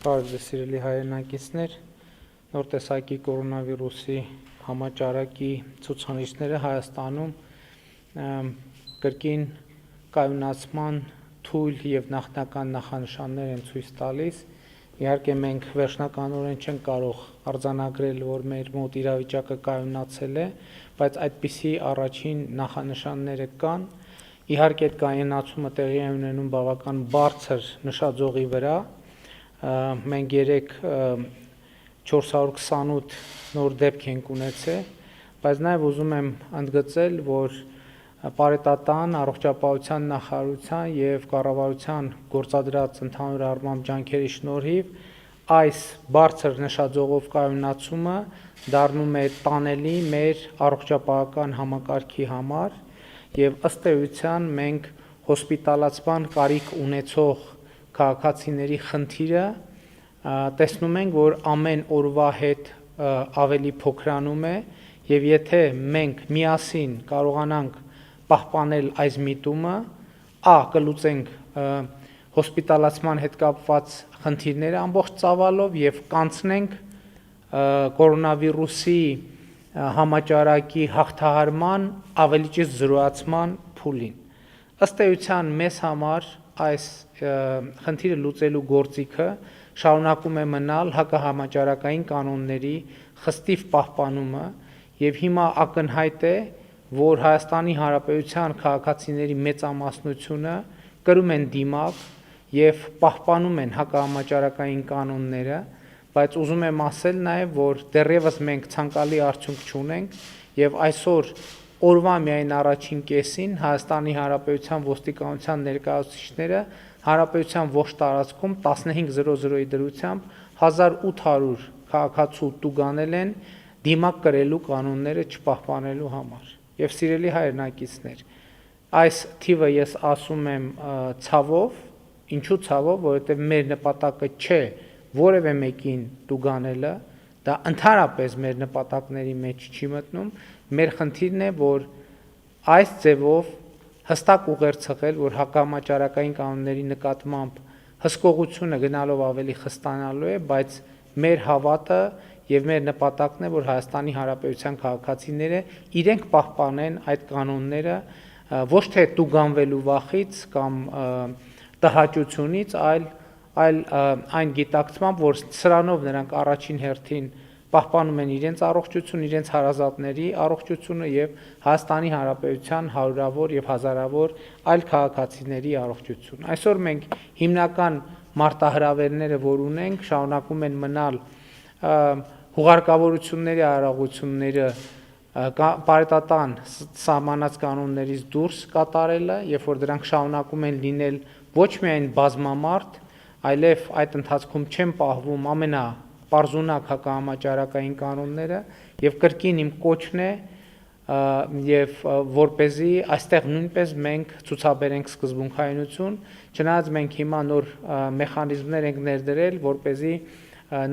Բարև սիրելի հայրենակիցներ, նոր տեսակի կորոնավիրուսի համաճարակի ցուցանիշները Հայաստանում կրկին կայունացման թույլ եւ նախնական նախանշաններ են ցույց տալիս։ Իհարկե մենք վերջնականորեն չենք կարող արձանագրել, որ մեր մոտ իրավիճակը կայունացել է, բայց այդպիսի առաջին նախանշանները կան։ Իհարկե այդ կայունացումը տեղի է ունենում բավական բարձր նշաձողի վրա։ Մենք երեք 428 նոր դեպք ենք ունեցել, բայց նաև ուզում եմ ընդգծել, որ Պարետատան, Առողջապահության նախարարության եւ կառավարության գործադրած ընդհանուր առմամբ ջանքերի շնորհիվ այս բարձր նշաձողով կայունացումը դառնում է տանելի մեր առողջապահական համակարգի համար եւ ըստ էության մենք հոսպիտալացման կարիք ունեցող քաղաքացիների խնդիրը տեսնում ենք, որ ամեն օրվա հետ ավելի փոքրանում է եւ եթե մենք միասին կարողանանք պահպանել այս միտումը, կլուծենք հոսպիտալացման հետ կապված խնդիրները ամբողջ ծավալով եւ կանցնենք կորոնավիրուսի համաճարակի հաղթահարման ավելի ճիշտ զրոյացման փուլին։ Ըստ էության մեզ համար այս խնդիրը լուծելու գործիքը շարունակում է մնալ հակահամաճարակային կանոնների խստիվ պահպանումը եւ հիմա ակնհայտ է, որ Հայաստանի Հանրապետության քաղաքացիների մեծամասնությունը կրում են դիմակ եւ պահպանում են հակահամաճարակային կանոնները, բայց ուզում եմ ասել նաեւ, որ դեռևս մենք ցանկալի արդյունք չունենք եւ այսօր օրվա միայն առաջին կեսին Հայաստանի Հանրապետության ոստիկանության ներկայացուցիչները Հանրապետության ողջ տարածքում 15:00-ի դրությամբ 1800 քաղաքացու տուգանել են դիմակ կրելու կանոնները չպահպանելու համար։ Եվ սիրելի հայրենակիցներ, այս թիվը ես ասում եմ ցավով, ինչու ցավով, որովհետեւ մեր նպատակը չէ որևէ մեկին տուգանելը, դա ընդհանրապես մեր նպատակների մեջ չի մտնում, մեր խնդիրն է, որ այս ձևով հստակ ուղերձել, որ հակահամաճարակային կանոնների նկատմամբ հսկողությունը գնալով ավելի խստանալու է, բայց մեր հավատը եւ մեր նպատակն է, որ Հայաստանի Հանրապետության քաղաքացիները իրենք պահպանեն այդ կանոնները ոչ թե տուգանվելու վախից կամ տհաճությունից, այլ այն գիտակցմամբ, որ սրանով նրանք առաջին հերթին պահպանում են իրենց առողջությունը, իրենց հարազատների առողջությունը եւ Հայաստանի Հանրապետության հարյուրավոր եւ հազարավոր այլ քաղաքացիների առողջությունը։ Այսօր մենք հիմնական մարտահրավերները, որ ունենք, շարունակում են մնալ հուղարկավորությունների արարողությունները պարետատան սահմանած կանոններից դուրս կատարելը, երբ որ դրանք շարունակում են լինել ոչ միայն բազմամարդ, այլև այդ ընթացքում չեն պահվում ամենապարզունակ հակահամաճարակային կանոնները եւ կրկին իմ կոչն է եւ որպեսզի այստեղ նույնպես մենք ցուցաբերենք սկզբունքայնություն, չնայած մենք հիմա նոր մեխանիզմներ ենք ներդրել, որպեսզի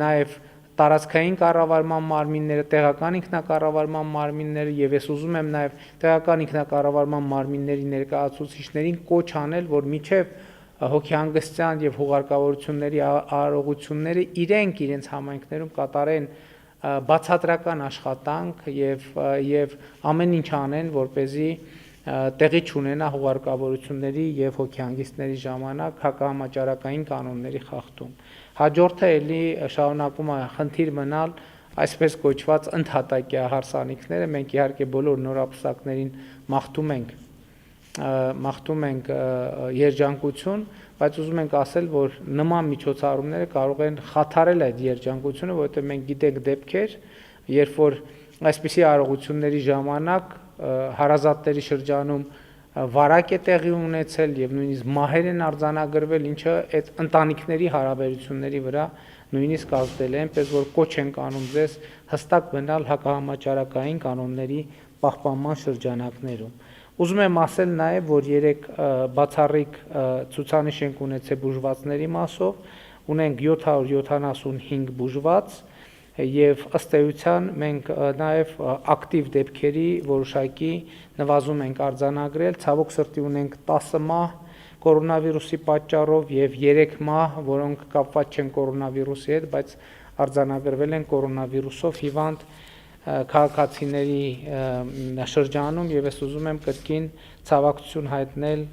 նաեւ տարածքային կառավարման մարմինները, տեղական ինքնակառավարման մարմինները եւ ես ուզում եմ նաեւ տեղական ինքնակառավարման մարմինների ներկայացուցիչներին կոչ անել, որ միջև հոգեհանգստյան եւ հուղարկավորությունների արարողությունները իրենց համայնքներում կատարեն բացատրական աշխատանք եւ ամեն ինչ անեն, որպեսզի տեղի չունենա հուղարկավորությունների եւ հոգեհանգիստների ժամանակ հակահամաճարակային կանոնների խախտում։ Հաջորդը էլի շարունակում է խնդիր մնալ այսպես կոչված ընդհատակյա հարսանիքները, մենք իհարկե բոլոր նորապսակներին մաղթում ենք երջանկություն, բայց ուզում ենք ասել, որ նման միջոցառումները կարող են խաթարել այդ երջանկությունը, որովհետեւ մենք գիտենք դեպքեր, երբ որ այսպիսի արարողությունների ժամանակ հարազատների շրջանում վարակ է տեղի ունեցել եւ նույնիսկ մահեր են արձանագրվել, ինչը այդ ընտանիքների հարաբերությունների վրա նույնիսկ ազդել է, այնպես որ կոչ ենք անում ձեզ հստակ մնալ հակահամաճարակային կանոնների պահպանման շրջանակներում։ Ուզում եմ ասել նաեւ, որ երեք բացառիկ ցուցանիշ ենք ունեցել բուժվածների մասով, ունենք 775 բուժված եւ ըստ էության մենք նաեւ ակտիվ դեպքերի որոշակի նվազում ենք արձանագրել, ցավոք սրտի ունենք 10 մահ կորոնավիրուսի պատճառով եւ 3 մահ, որոնք կապված չեն կորոնավիրուսի հետ, բայց արձանագրվել են կորոնավիրուսով հիվանդ քաղաքացիների շրջանում եւ ես ուզում եմ կրկին ցավակցություն հայտնել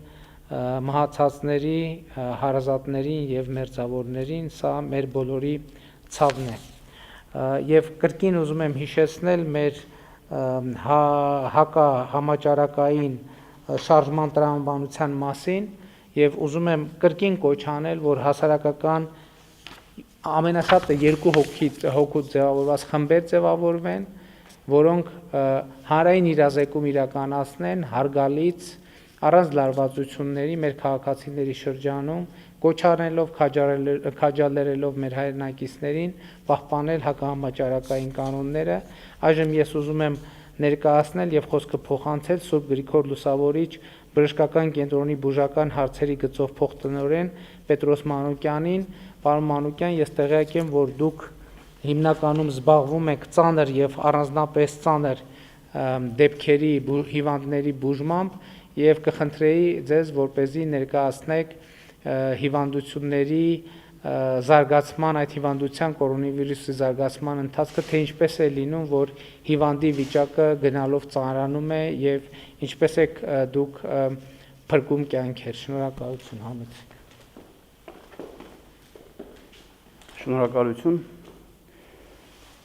մահացածների, հարազատներին եւ մերձավորներին, սա մեր բոլորի ցավն է։ Եվ կրկին ուզում եմ հիշեցնել մեր համաճարակային շարժման տրամաբանության մասին եւ ուզում եմ կրկին կոչ անել, որ հասարակական ամենաշատը 2 հոգու ձևավորված խմբեր ձևավորվեն, որոնք հանրային իրազեկում իրականացնեն հարգալից առանց լարվածությունների մեր քաղաքացիների շրջանում, կոչ անելով, քաջալերելով մեր հայրենակիցներին պահպանել հակահամաճարակային կանոնները։ Այժմ ես ուզում եմ ներկայացնել եւ խոսքը փոխանցել Սուրբ Գրիգոր Լուսավորիչ բժշկական կենտրոնի բուժական հարցերի գծով փոխտնօրեն Պետրոս Մանուկյանին։ Պարոն Մանուկյան, ես տեղյակ եմ, որ դուք հիմնականում զբաղվում եք ծանր եւ առանձնապես ծանր դեպքերի հիվանդների բուժմամբ եւ կխնդրեի ձեզ, որպեսզի ներկայացնեք հիվանդությունների զարգացման, այդ հիվանդության կորոնավիրուսի զարգացման ընթացքը, թե ինչպես է լինում, որ հիվանդի վիճակը գնալով ծանրանում է եւ ինչպես եք դուք փրկում կյանքեր։ Շնորհակալություն համեցեք։ Շնորհակալություն։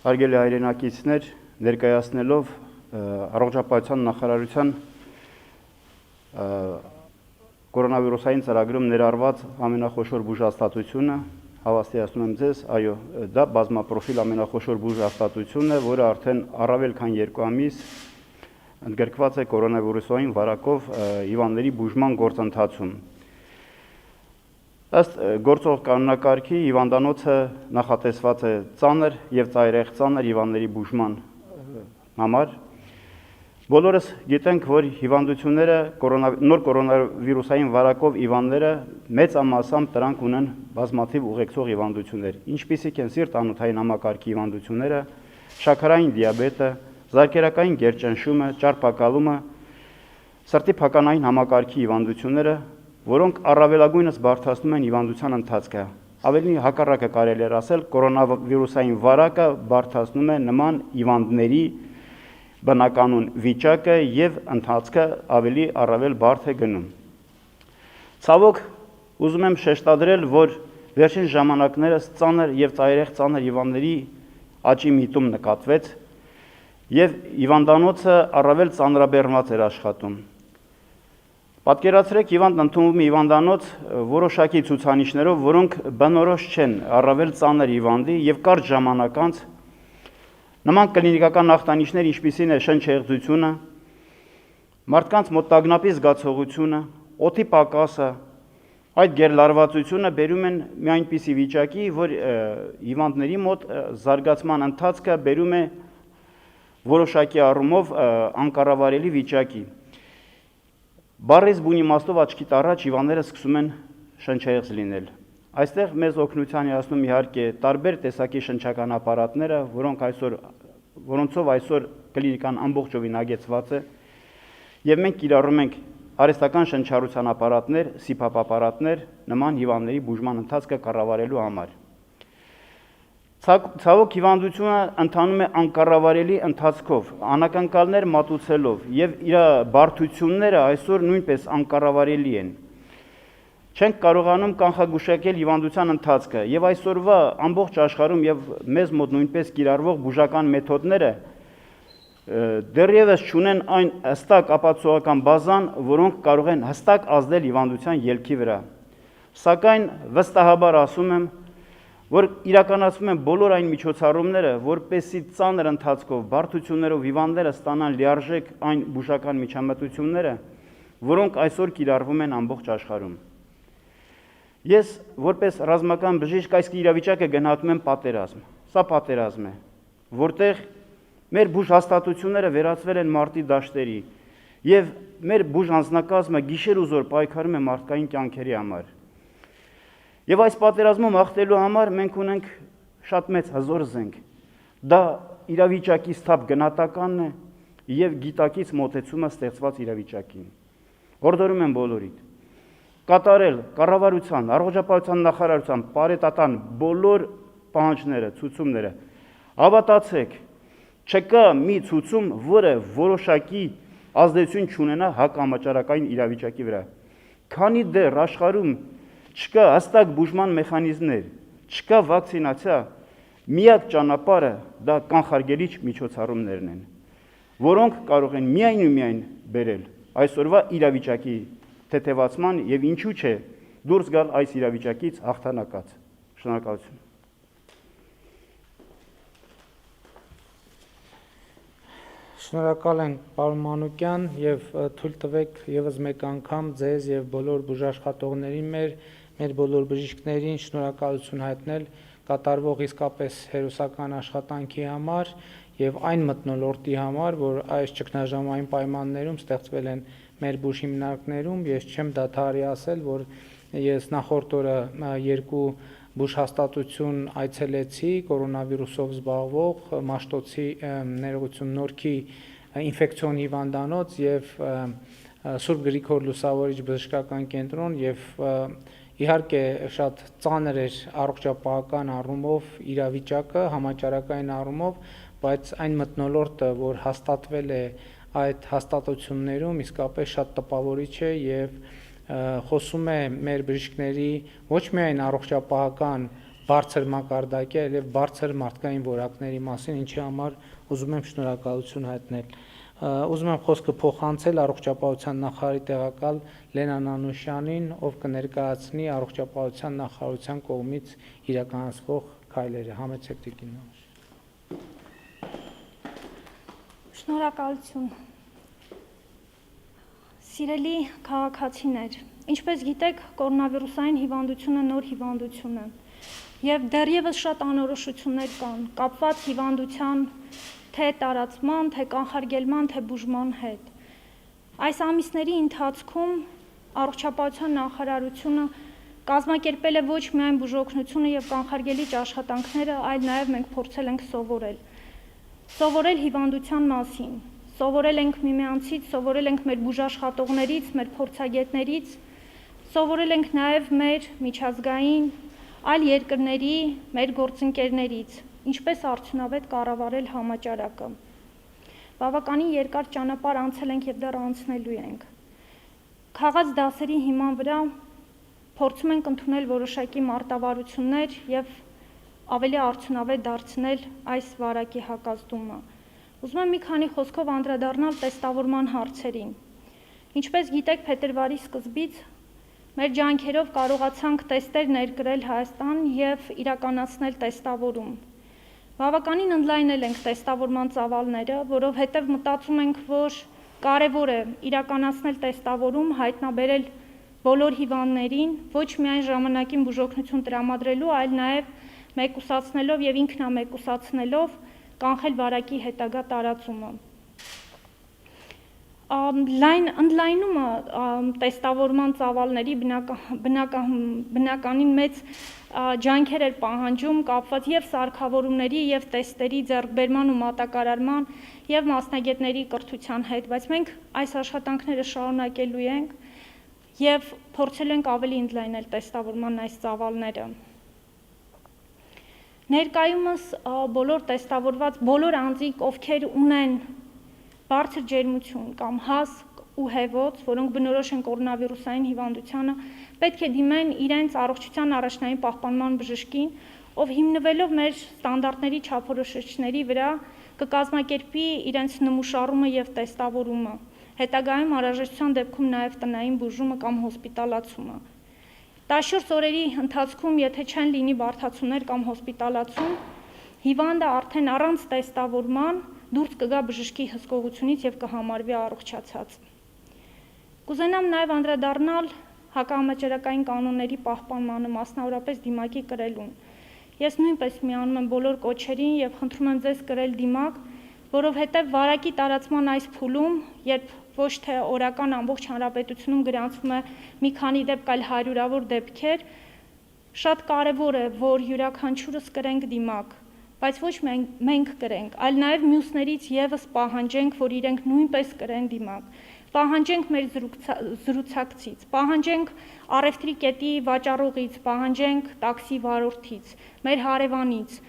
Հարգելի հայրենակիցներ, ներկայացնելով առողջապահության նախարարության կորոնավիրուսային ծրագրում ներառված ամենախոշոր բուժհաստատությունը, հավաստիացնում եմ ձեզ, այո, դա բազմապրոֆիլ ամենախոշոր բուժհաստատությունն է, որը արդեն առավել քան 2 ամիս ընդգրկված է կորոնավիրուսային վարակով հիվանդների բուժման գործընթացում։ Ըստ գործող կանոնակարգի հիվանդանոցը նախատեսված է ծանր եւ ծայրահեղ ծանր հիվանդների բուժման համար։ Բոլորս գիտենք, որ հիվանդությունները նոր կորոնավիրուսային վարակով հիվանդները մեծամասամբ դրանք ունեն բազմաթիվ ուղեկցող հիվանդություններ, ինչպիսիք են սիրտ-անոթային համակարգի հիվանդությունները, շաքարային դիաբետը, զարկերակային գերճնշումը, ճարպակալումը, սրտի փականային համակարգի հիվանդությունները, որոնք առավելագույնս բարդացնում են հիվանդության ընթացքը։ Ավելի հակառակը կարելի է ասել, կորոնավիրուսային վարակը բարդացնում է նման հիվանդների բնականոն վիճակը եւ ընթացքը ավելի առավել բարդ է գնում։ Ցավոք, ուզում եմ շեշտադրել, որ վերջին ժամանակներս ծանր եւ ծայրահեղ ծանր հիվանդների աճի միտում նկատվեց եւ հիվանդանոցը առավել ծանրաբեռնված էր աշխատում։ Պատկերացրեք հիվանդ ընդունվում հիվանդանոց որոշակի ցուցանիշներով, որոնք բնորոշ չեն առավել ծանր հիվանդի եւ կարճ ժամանակ անց նման կլինիկական ախտանիշներ, ինչպիսին է շնչեղձությունը, մարդկանց մոտ տագնապի զգացողությունը, օդի պակասը, այդ գերլարվածությունը բերում են մի այնպիսի վիճակի, որ հիվանդների մոտ զարգացման ընթացքը բերում է որոշակի առումով անկառավարելի վիճակի։ Բառից բուն իմաստով աչքիդ առաջ հիվանդները սկսում են շնչեղձ լինել։ Այստեղ մեզ օգնության հասնում իհարկե տարբեր տեսակի շնչական ապարատները, որոնցով այսօր կլինիկան ամբողջովին ագեցված է, եւ մենք կիրառում ենք արհեստական շնչառության ապարատներ, CPAP ապարատներ նման հիվանդների բուժման ընթացքը կառավարելու համար։ Ցավոք հիվանդությունը ընթանում է անկառավարելի ընթացքով, անակնկալներ մատուցելով եւ իր բարդությունները այսօր նույնպես անկառավարելի են։ Չենք կարողանում կանխագուշակել հիվանդության ընթացքը եւ այսօրվա ամբողջ աշխարհում եւ մեզ մոտ նույնպես կիրառվող բուժական մեթոդները դեռևս չունեն այն հստակ ապացուցողական բազան, որոնք կարող են հստակ ազդել հիվանդության ելքի վրա։ Սակայն վստահաբար ասում եմ, որ իրականացվում են բոլոր այն միջոցառումները, որպեսզի ծանր ընթացքով բարդություններով հիվանդները ստանան լիարժեք այն բուժական միջամտությունները, որոնք այսօր կիրառվում են ամբողջ աշխարհում։ Ես որպես ռազմական բժիշկ այս իրավիճակը գնահատում եմ պատերազմ։ Սա պատերազմ է, որտեղ մեր բուժ հաստատությունները վերածվել են մարտի դաշտերի եւ մեր բուժ անձնակազմը գիշեր ու զօր պայքարում է մարդկային կյանքերի համար։ Եվ այս պատերազմում հաղթելու համար մենք ունենք շատ մեծ հզոր զենք։ Դա իրավիճակի սթափ գնահատականն է եւ գիտակից մոտեցումը ստեղծված իրավիճակին։ Հորդորում եմ բոլորիդ։ կատարել կառավարության, առողջապահության նախարարության պարետատան բոլոր պահանջները, ցուցումները, հավատացեք, չկա մի ցուցում, որը որոշակի ազդեցություն չունենա հակահամաճարակային իրավիճակի վրա։ Քանի դեռ աշխարհում չկա հստակ բուժման մեխանիզմներ, չկա վակցինացիա, միակ ճանապարհը դա կանխարգելիչ միջոցառումներն են, որոնք կարող են միայն ու միայն բերել այսօրվա իրավիճակի թեթևացման եւ ինչու՞ չէ դուրս գալ այս իրավիճակից հաղթանակած։ Շնորհակալություն։ Շնորհակալ ենք պարոն Մանուկյան եւ թույլ տվեք եւս մեկ անգամ ձեզ եւ բոլոր բուժաշխատողներին մեր բոլոր բժիշկներին շնորհակալություն հայտնել կատարվող իսկապես հերոսական աշխատանքի համար եւ այն մթնոլորտի համար, որ այս ճգնաժամային պայմաններում ստեղծվել են մեր բուժ հիմնարկներում, ես չեմ դադարի ասել, որ ես նախորդ օրը երկու բուժ հաստատություն այցելեցի կորոնավիրուսով զբաղվող Մաշտոցի ներողություն Նորքի ինֆեկցիոն հիվանդանոց եւ Սուրբ Գրիգոր Լուսավորիչ բժշկական կենտրոն եւ իհարկե շատ ծանր էր առողջապահական առումով իրավիճակը, համաճարակային առումով, բայց այն մթնոլորտը, որ հաստատվել է այդ հաստատություններում, իսկապես շատ տպավորիչ է եւ խոսում է մեր բժիշկների ոչ միայն առողջապահական բարձր մակարդակի, այլև բարձր մարդկային որակների մասին, ինչի համար ուզում եմ շնորհակալություն հայտնել։ Ուզում եմ խոսքը փոխանցել առողջապահության նախարարի տեղակալ Լենան Անուշյանին, ով կներկայացնի առողջապահության նախարարության կողմից իրականացվող քայլերը։ Համեցեք տիկիններ։ Շնորհակալություն։ Սիրելի քաղաքացիներ, ինչպես գիտեք, կորոնավիրուսային հիվանդությունը նոր հիվանդություն է եւ դեռևս շատ անորոշություններ կան կապված հիվանդության թե տարածման, թե կանխարգելման, թե բուժման հետ։ Այս ամիսների ընթացքում առողջապահության նախարարությունը կազմակերպել է ոչ միայն բուժօգնությունը եւ կանխարգելիչ աշխատանքները, այլ նաեւ մենք փորձել ենք սովորել հիվանդության մասին։ Սովորել ենք միմյանցից, սովորել ենք մեր բուժաշխատողներից, մեր փորձագետներից, սովորել ենք նաև մեր միջազգային այլ երկրների, մեր գործընկերներից, ինչպես արդյունավետ կառավարել համաճարակը։ Բավականին երկար ճանապարհ անցել ենք եւ դեռ անցնելու ենք։ Քաղաց դասերի հիման վրա փորձում ենք ընդունել որոշակի մարտավարություններ եւ ավելի արդյունավետ դարձնել այս վարակի հակազդումը։ Ուզում եմ մի քանի խոսքով անդրադառնալ տեստավորման հարցերին։ Ինչպես գիտեք, փետրվարի սկզբից մեր ջանքերով կարողացանք տեստեր ներկրել Հայաստան եւ իրականացնել տեստավորում։ Բավականին ընդլայնել ենք տեստավորման ծավալները, որովհետեւ մտածում ենք, որ կարեւոր է իրականացնել տեստավորում, հայտնաբերել բոլոր հիվանդներին, ոչ միայն ժամանակին բուժօգնություն տրամադրելու, այլ նաեւ մեկուսացնելով եւ ինքնամեկուսացնելով կանխել վարակի հետագա տարածումը։ Ընդլայնումը տեստավորման ծավալների բնականին մեծ ջանքեր էր պահանջում կապված եւ սարքավորումների եւ տեստերի ձեռքբերման ու մատակարարման եւ մասնագետների կրթության հետ, բայց մենք այս աշխատանքները շարունակելու ենք եւ փորձելու ենք ավելի ընդլայնել տեստավորման այս ծավալները։ Ներկայումս բոլոր տեստավորված բոլոր անձինք, ովքեր ունեն բարձր ջերմություն կամ հասկ ու հեվոց, որոնք բնորոշ են կորոնավիրուսային հիվանդությանը, պետք է դիմեն իրենց առողջության առաջնային պահպանման բժշկին, ով հիմնվելով մեր ստանդարտների չափորոշիչների վրա կկազմակերպի իրենց նմուշառումը եւ տեստավորումը, հետագայում անհրաժեշտության դեպքում նաեւ տնային բուժումը կամ հոսպիտալացումը։ 14 օրերի ընթացքում, եթե չեն լինի բարդացումներ կամ հոսպիտալացում, հիվանդը արդեն առանց տեստավորման դուրս կգա բժշկի հսկողությունից եւ կհամարվի առողջացած։ Կուզենամ նաեւ անդրադառնալ հակահամաճարակային կանոնների պահպանմանը, մասնավորապես դիմակի կրելուն։ Ես նույնպես միանում եմ բոլոր կոչերին եւ խնդրում եմ ձեզ կրել դիմակ, որովհետեւ վարակի տարածման այս փուլում, երբ ոչ թե օրական ամբողջ հանրապետությունում գրանցվում է մի քանի դեպք, այլ հարյուրավոր դեպքեր, շատ կարևոր է, որ յուրաքանչյուրս կրենք դիմակ, բայց ոչ մենք կրենք, այլ նաև մյուսներից եւս պահանջենք, որ իրենք նույնպես կրեն դիմակ, պահանջենք մեր զրուցակցից, պահանջենք առևտրի կետի վաճառողից, պահանջենք տաքսի վարորդից, մեր հարևանից,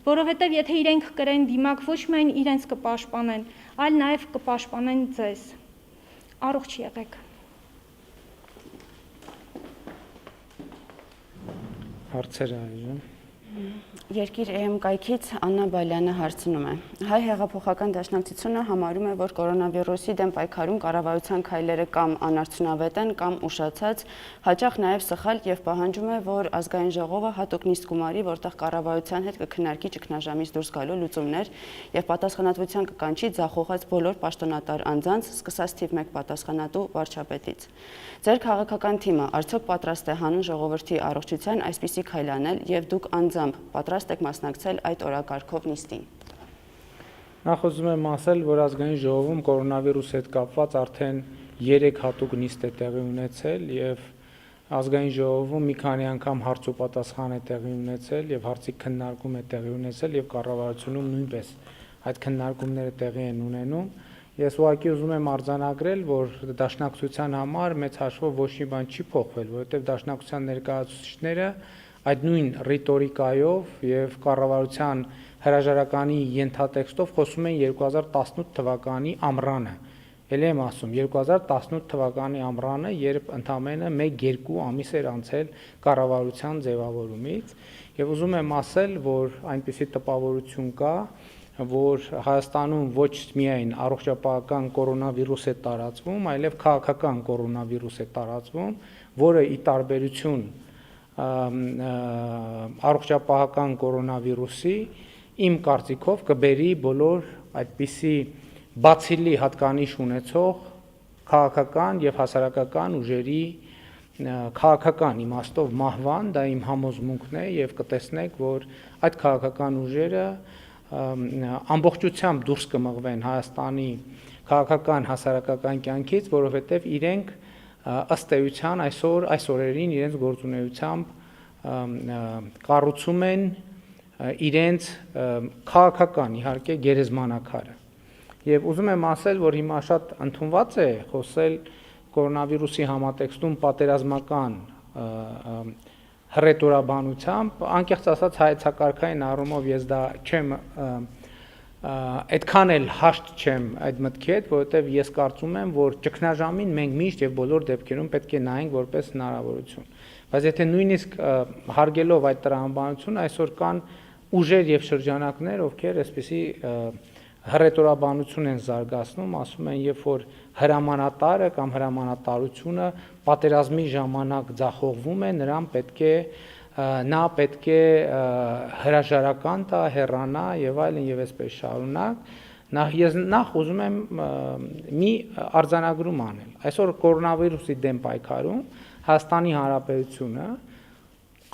որովհետև եթե իրենք կրեն դիմակ, ոչ միայն իրենց կպաշտպանեն, այլ նաև կպաշտպանեն ձեզ։ Առողջ եղեք։ Հարցերը այժմ։ Երկիր EM կայքից Աննա Բալյանը հարցնում է. Հայ հեղափոխական դաշնակցությունը համարում է, որ կորոնավիրուսի դեմ պայքարում կառավարության քայլերը կամ անարդյունավետ են, կամ ուշացած, հաճախ նաև սխալ եւ պահանջում է, որ ազգային ժողովը հատուկ նիստ գումարի, որտեղ կառավարության հետ կքննարկի ճգնաժամից դուրս գալու լուծումներ եւ պատասխանատվության կկանչի ձախողած բոլոր պաշտոնատար անձանց, սկսած թիվ 1 պատասխանատու վարչապետից։ Ձեր քաղաքական թիմը արդյոք պատրաստ է հանուն ժողովրդի առողջության այսպիսի քայլ անել եւ դուք անձամբ պատրաստ եք մասնակցել այդ օրակարգով նիստին։ Նախ ուզում եմ ասել, որ ազգային ժողովում կորոնավիրուսի հետ կապված արդեն 3 հատուկ նիստ է տեղի ունեցել եւ ազգային ժողովում մի քանի անգամ հարց ու պատասխան է տեղի ունեցել եւ հարցի քննարկում է տեղի ունեցել եւ կառավարությունում նույնպես այդ քննարկումները տեղի են ունենում։ Ես ուղղակի ուզում եմ արձանագրել, որ դաշնակցության համար մեծ հաշվով ոչ մի բան չի փոխվել, որովհետեւ դաշնակցության ներկայացուցիչները այդ նույն ռիտորիկայով եւ կառավարության հրաժարականի ենթատեքստով խոսում են 2018 թվականի ամռանը։ Ելի եմ ասում 2018 թվականի ամռանը, երբ ընդամենը 1-2 ամիս էր անցել կառավարության ձևավորումից, եւ ուզում եմ ասել, որ այնպիսի տպավորություն կա, որ Հայաստանում ոչ միայն առողջապահական կորոնավիրուս է տարածվում, այլև քաղաքական կորոնավիրուս է տարածվում, որը ի տարբերություն առողջապահական կորոնավիրուսի իմ կարծիքով կբերի բոլոր այդպիսի բացիլի հատկանիշ ունեցող քաղաքական եւ հասարակական ուժերի քաղաքական իմաստով մահվան, դա իմ համոզմունքն է եւ կտեսնեք, որ այդ քաղաքական ուժերը ամբողջությամբ դուրս կմղվեն Հայաստանի քաղաքական հասարակական կյանքից, որովհետեւ իրենք ըստ էության այս օրերին իրենց գործունեությամբ կառուցում են իրենց քաղաքական իհարկե գերեզմանակարը։ Եվ ուզում եմ ասել, որ հիմա շատ ընդունված է խոսել կորոնավիրուսի համատեքստում պատերազմական հռետորաբանությամբ, անկեղծ ասած հայեցակարգային առումով ես դա չեմ այդքան էլ հաշտ չեմ այդ մտքի հետ, որովհետև ես կարծում եմ, որ ճգնաժամին մենք միշտ եւ բոլոր դեպքերում պետք է նայենք որպես հնարավորություն։ Բայց եթե նույնիսկ հարգելով այդ տրամաբանությունը, այսօր կան ուժեր եւ շրջանակներ, ովքեր այսպիսի հռետորաբանություն են զարգացնում, ասում են, երբ որ հրամանատարը կամ հրամանատարությունը պատերազմի ժամանակ ձախողվում է, նա պետք է հրաժարական տա, հեռանա եւ այլն եւ այսպես շարունակ։ Ես նախ ուզում եմ մի արձանագրում անել։ Այսօր կորոնավիրուսի դեմ պայքարում Հայաստանի Հանրապետությունը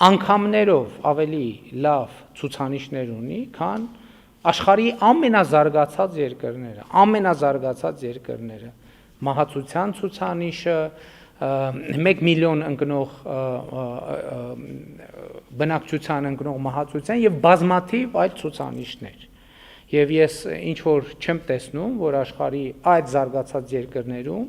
անգամներով ավելի լավ ցուցանիշներ ունի, քան աշխարհի ամենազարգացած երկրները, մահացության ցուցանիշը, 1 միլիոն ընկնող բնակչության ընկնող մահացության եւ բազմաթիվ այլ ցուցանիշներ։ Եվ ես ինչ որ չեմ տեսնում, որ աշխարհի այդ զարգացած երկրներում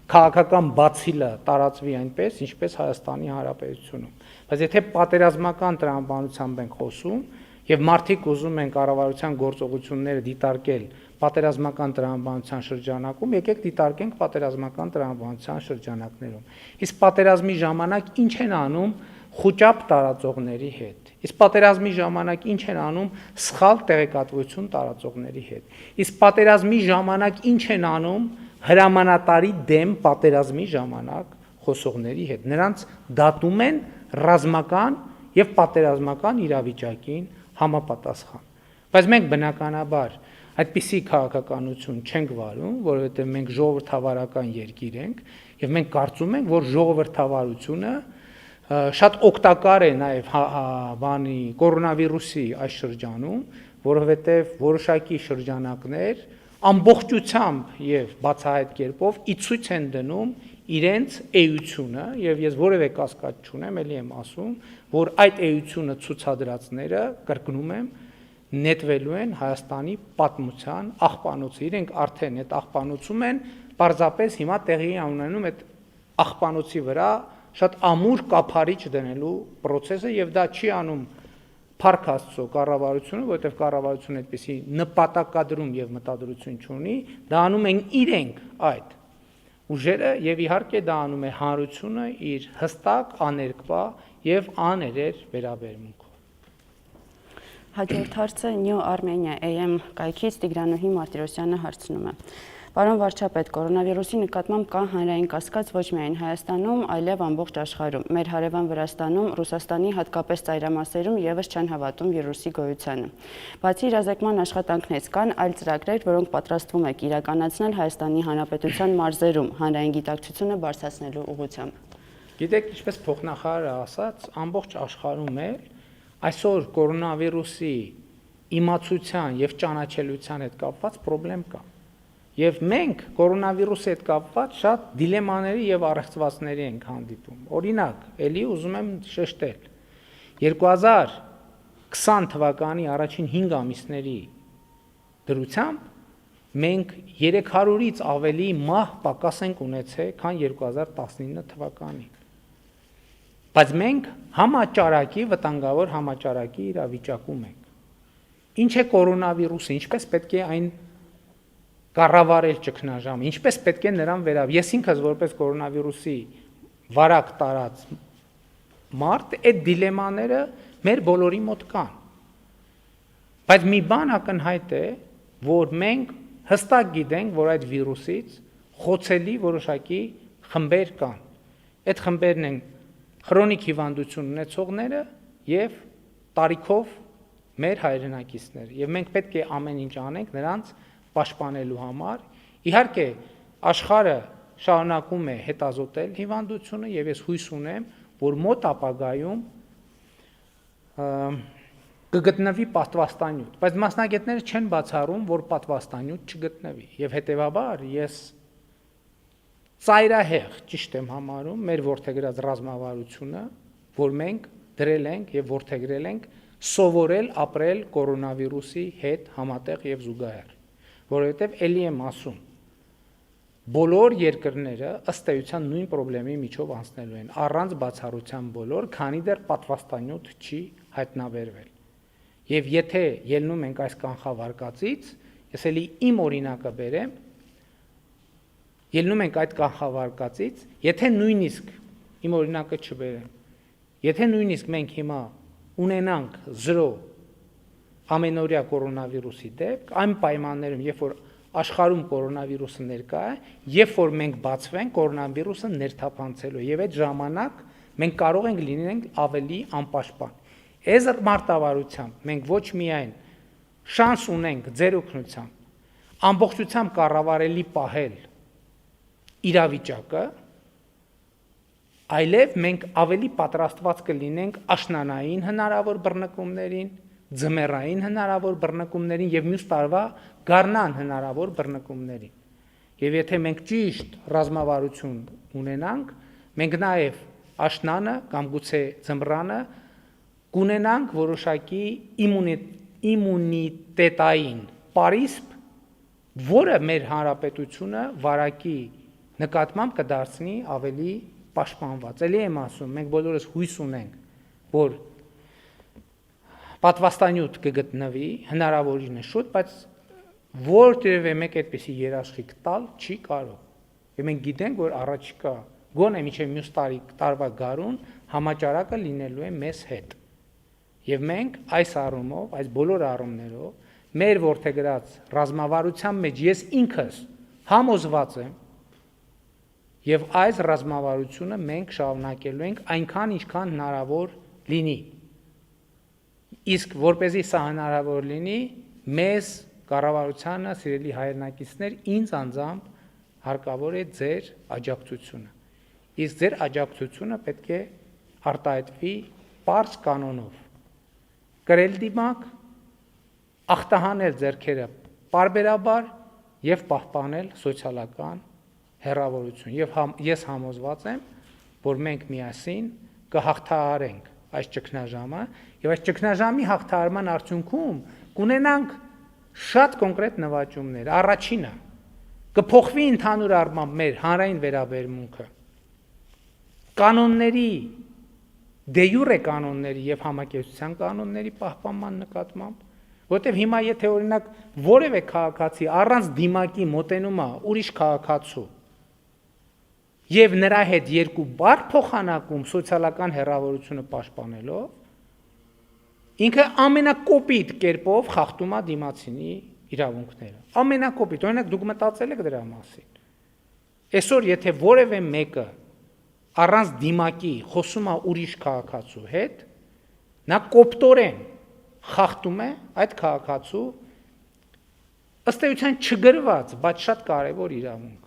քաղաքական բացիլը տարածվի այնպես, ինչպես Հայաստանի Հանրապետությունում։ Բայց եթե պատերազմական տրամաբանությամբ ենք խոսում, եւ մարդիկ ուզում են կառավարության գործողությունները դիտարկել պատերազմական տրամաբանության շրջանակում, եկեք դիտարկենք պատերազմական տրամաբանության շրջանակներում։ Իսկ պատերազմի ժամանակ ինչ են անում խոճապ տարածողների հետ։ Իսկ պատերազմի ժամանակ ինչ են անում սխալ տեղեկատվություն տարածողների հետ։ Իսկ պատերազմի ժամանակ ինչ են անում հրամանատարի դեմ պատերազմի ժամանակ խոսողների հետ։ Նրանց դատում են ռազմական եւ պատերազմական իրավիճակին համապատասխան։ Բայց մենք բնականաբար այդպիսի քաղաքականություն չենք վարում, որովհետև մենք ժողովրդավարական երկիր ենք եւ մենք կարծում ենք, որ ժողովրդավարությունը շատ օգտակար է նաեւ կորոնավիրուսի այս շրջանում, որովհետև որոշակի շրջանակներ ամբողջությամբ եւ բացահայտ կերպով ի ցույց են դնում իրենց էությունը եւ ես որևէ կասկած չունեմ, ելի եմ ասում, որ այդ էությունը ցուցադրածները կրկնում եմ նետվելու են Հայաստանի պատմության աղբանոցը։ Իրենք արդեն այդ աղբանոցում են պարզապես հիմա տեղի է ունենում այդ աղբանոցի վրա շատ ամուր կափարիչ դնելու process-ը եւ դա չի անում Փառք Աստծո կառավարությունը, որովհետեւ կառավարությունը այդպիսի նպատակադրում եւ մտադրություն չունի, դա անում են իրենք այդ ուժերը եւ իհարկե դա անում է հանրությունը իր հստակ աներկբա եւ աներեր վերաբերմունքով։ Հաջորդ հարցը New Armenia AM կայքից Տիգրանուհի Մարտիրոսյանը հարցնում է. Պարոն վարչապետ, կորոնավիրուսի նկատմամբ կա հանրային կասկած ոչ միայն Հայաստանում, այլև ամբողջ աշխարհում։ Մեր հարևան Վրաստանում, Ռուսաստանի հատկապես ծայրամասերում եւս չեն հավատում վիրուսի գոյությանը։ Բացի իրազեկման աշխատանքներից կան այլ ծրագրեր, որոնք պատրաստվում եք իրականացնել Հայաստանի Հանրապետության մարզերում հանրային գիտակցությունը բարձրացնելու ուղղությամբ։ Գիտեք, ինչպես փոխնախարարը ասաց, ամբողջ աշխարհում է այսօր կորոնավիրուսի իմացության եւ ճանաչելիության հետ կապված խնդրեմ կա։ Եվ մենք կորոնավիրուսի հետ կապված շատ դիլեմաների եւ առեղծվածների ենք հանդիպում։ Օրինակ, ելի ուզում եմ շեշտել 2020 թվականի առաջին 5 ամիսների դրությամբ մենք 300-ից ավելի մահ պակաս ենք ունեցել, քան 2019 թվականին։ Բայց մենք համաճարակի վտանգավոր համաճարակի իրավիճակում ենք։ Ինչ է կորոնավիրուսը, ինչպես պետք է այն կառավարել ճգնաժամը, ինչպես պետք է նրան վերաբերել։ Ես ինքս որպես կորոնավիրուսի վարակ տարած մարդ, այդ դիլեմաները մեր բոլորի մոտ կան։ Բայց մի բան ակնհայտ է, որ մենք հստակ գիտենք, որ այդ վիրուսից խոցելի որոշակի խմբեր կան։ Այդ խմբերն են քրոնիկ հիվանդություն ունեցողները եւ տարիքով մեր հայրենակիցները։ Եվ մենք պետք է ամեն ինչ անենք նրանց պաշտպանելու համար։ Իհարկե, աշխարհը շարունակում է հետազոտել հիվանդությունը եւ ես հույս ունեմ, որ մոտ ապագայում կգտնվի պատվաստանյութ, բայց մասնագետները չեն բացառում, որ պատվաստանյութ չգտնվի եւ հետեւաբար ես ծայրահեղ ճիշտ եմ համարում մեր ворթեգրած ռազմավարությունը, որ մենք դրել ենք եւ ворթեգրել ենք սովորել ապրել կորոնավիրուսի հետ համատեղ եւ զուգահեռ, որովհետեւ ելի եմ ասում բոլոր երկրները ըստ էության նույն խնդրի միջով անցնելու են առանց բացառության բոլոր, քանի դեռ պատվաստանյութ չի հայտնաբերվել։ Եվ եթե ելնում ենք այս կանխավարկածից, ես էլի իմ օրինակը բերեմ, ելնում ենք այդ կանխավարկածից, եթե նույնիսկ իմ օրինակը չբերեմ, եթե նույնիսկ մենք հիմա ունենանք 0 ամենօրյա կորոնավիրուսի դեպք, այն պայմաններում, երբ որ աշխարհում կորոնավիրուսը ներկա է, երբ որ մենք բացվենք կորոնավիրուսը ներթափանցելու եւ այդ ժամանակ մենք կարող ենք լինենք ավելի անպաշտպան։ Այս մարտավարությամբ մենք ոչ միայն շանս ունենք ձեր օգնությամբ ամբողջությամբ կառավարելի պահել իրավիճակը, այլև մենք ավելի պատրաստված կլինենք աշնանային հնարավոր բռնկումներին, ձմեռային հնարավոր բռնկումներին եւ մյուս տարվա գարնան հնարավոր բռնկումներին։ Եվ եթե մենք ճիշտ ռազմավարություն ունենանք, մենք նաեւ աշնանը կամ գուցե ձմռանը կունենանք որոշակի իմունիտետային պարիսպ, որը մեր հանրապետությունը վարակի նկատմամբ կդարձնի ավելի պաշտպանված։ Էլի եմ ասում, մենք բոլորս հույս ունենք, որ պատվաստանյութ կգտնվի հնարավորինս շուտ, բայց որտեղ մեկ այդպեսի երաշխիք տալ չի կարող։ Եվ մենք գիտենք, որ առաջիկա գոնե մինչև մյուս տարվա գարուն համաճարակը լինելու է մեզ հետ։ Եվ մենք այս առումով, այս բոլոր առումներով մեր ворթեգրած ռազմավարության մեջ ես ինքս համոզված եմ եւ այս ռազմավարությունը մենք շարունակելու ենք այնքան ինչքան հնարավոր լինի։ Իսկ որպեսզի սա հնարավոր լինի, մեզ կառավարությանը, սիրելի հայրենակիցներ, ինձ անձամբ հարկավոր է ձեր աջակցությունը։ Իսկ ձեր աջակցությունը պետք է արտահայտվի պարզ կանոնով։ Կրել դիմակ, ախտահանել ձեռքերը պարբերաբար եւ պահպանել սոցիալական հեռավորություն։ Եվ ես համոզված եմ, որ մենք միասին կհաղթահարենք այս ճգնաժամը եւ այս ճգնաժամի հաղթահարման արդյունքում կունենանք շատ կոնկրետ նվաճումներ։ Առաջինը կփոխվի ընդհանուր առմամբ մեր հանրային վերաբերմունքը կանոնների դե յուրե կանոնների եւ համակերպության կանոնների պահպանման նկատմամբ, որտեւ հիմա եթե օրինակ որևէ քաղաքացի առանց դիմակի մոտենում է ուրիշ քաղաքացու եւ նրա հետ երկու բառ փոխանակում սոցիալական հեռավորությունը պաշտպանելով, ինքը ամենակոպիտ կերպով խախտում է դիմացինի իրավունքները։ Ամենակոպիտ, օրինակ դուք մտածել եք դրա մասին։ Այսօր եթե որևէ մեկը առանց դիմակի խոսում է ուրիշ քաղաքացու հետ, նա կոպտորեն խախտում է այդ քաղաքացու ըստ էության չգրված, բայց շատ կարևոր իրավունք։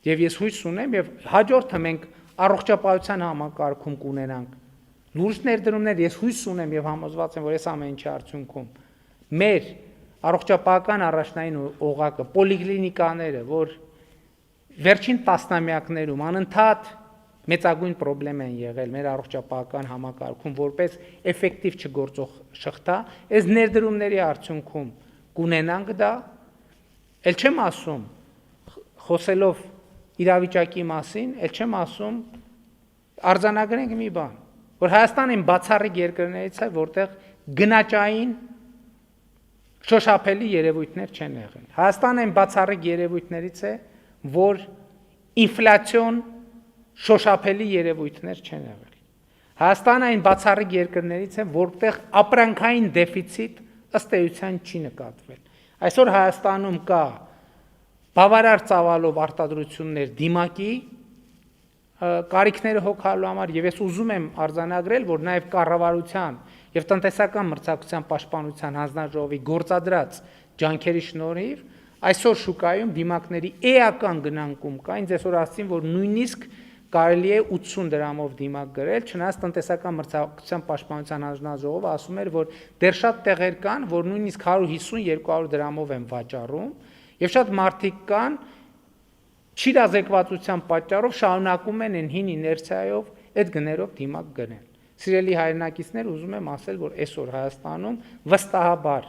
Եվ ես հույս ունեմ եւ հաջորդը մենք առողջապահության համակարգում կունենանք լուրջ ներդրումներ, ես հույս ունեմ եւ համոզված եմ, որ այս ամեն ինչի արդյունքում մեր առողջապահական առաջնային օղակը, պոլիկլինիկաները, որ վերջին տասնամյակներում անընդհատ մեծագույն խնդրեմ են եղել մեր առողջապահական համակարգում որպես էֆեկտիվ չգործող շղթա, այս ներդրումների արդյունքում կունենանք դա, ել չեմ ասում, խոսելով իրավիճակի մասին, ել չեմ ասում, արձանագրենք մի բան, որ Հայաստանը բացառիկ երկրներից է, որտեղ գնաճային շոշափելի երևույթներ չեն եղել։ Հայաստանը բացառիկ երևույթներից է, որ ինֆլյացիոն շոշափելի երևույթներ չեն եղել։ Հայաստանը այն բացառիկ երկրներից է, որտեղ ապրանքային դեֆիցիտ ըստ էության չի նկատվել։ Այսօր Հայաստանում կա բավարար ծավալով արտադրություններ դիմակի կարիքները հոգալու համար եւ ես ուզում եմ արձանագրել, որ նաեւ կառավարության եւ տնտեսական մրցակցության պաշտպանության հանձնաժողովի գործադրած ջանքերի շնորհիվ այսօր շուկայում դիմակների էական գնանկում կա, ինձ այսօր ասացին, որ նույնիսկ կարելի է 80 դրամով դիմակ գրել, չնայած տնտեսական մրցակցության պաշտպանության հանձնաժողովը ասում էր, որ դեռ շատ տեղեր կան, որ նույնիսկ 150-200 դրամով են վաճառում, եւ շատ մարդիկ կան, չիրազեկվածության պատճառով շարունակում են այն հին իներցիայով այդ գներով դիմակ գնել։ Սիրելի հայրենակիցներ, ուզում եմ ասել, որ այսօր Հայաստանում վստահաբար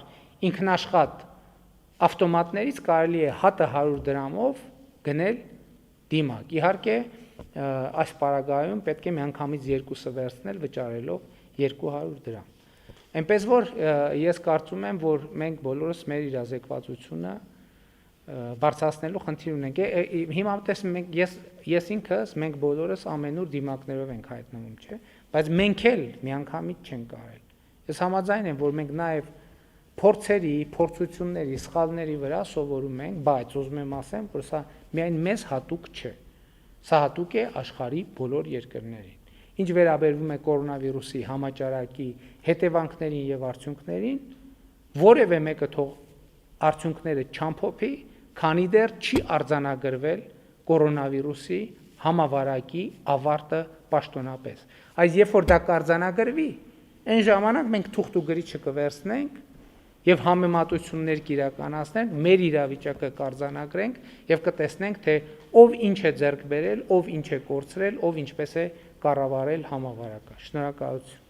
ինքնաշխատ ավտոմատներից կարելի է հատը 100 դրամով գնել դիմակ։ Իհարկե, այս պարագայում պետք է միանգամից երկուսը վերցնել վճարելով 200 դրամ։ Այնպես որ ես կարծում եմ, որ մենք բոլորս մեր իրազեկվածությունը բարձրացնելու խնդիր ունենք։ Հիմա տեսնում ես ինքս մենք բոլորս ամենուր դիմակներով ենք հայտնվում, չէ՞, բայց մենք էլ միանգամից չենք կարել։ Ես համաձայն եմ, որ մենք նաև փորձերի, փորձությունների, սխալների վրա սովորում ենք, բայց ուզում եմ ասեմ, որ սա միայն մեզ հատուկ չէ։ Սա հատուկ է աշխարհի բոլոր երկրներին։ Ինչ վերաբերվում է կորոնավիրուսի համաճարակի հետևանքներին եւ արդյունքներին, որևէ մեկը թող արդյունքները չամփոփի, քանի դեռ չի արձանագրվել կորոնավիրուսի համավարակի ավարտը պաշտոնապես։ Այս երբ որ դա կարձանագրվի, այն ժամանակ մենք թուղթ ու գրիչը կվերցնենք եւ համեմատություններ կիրականացնենք, մեր իրավիճակը կարձանագրենք եւ կտեսնենք, թե ով ինչ է ձեռք բերել, ով ինչ է կորցրել, ով ինչպես է կառավարել համավարակը։ Շնորհակալություն։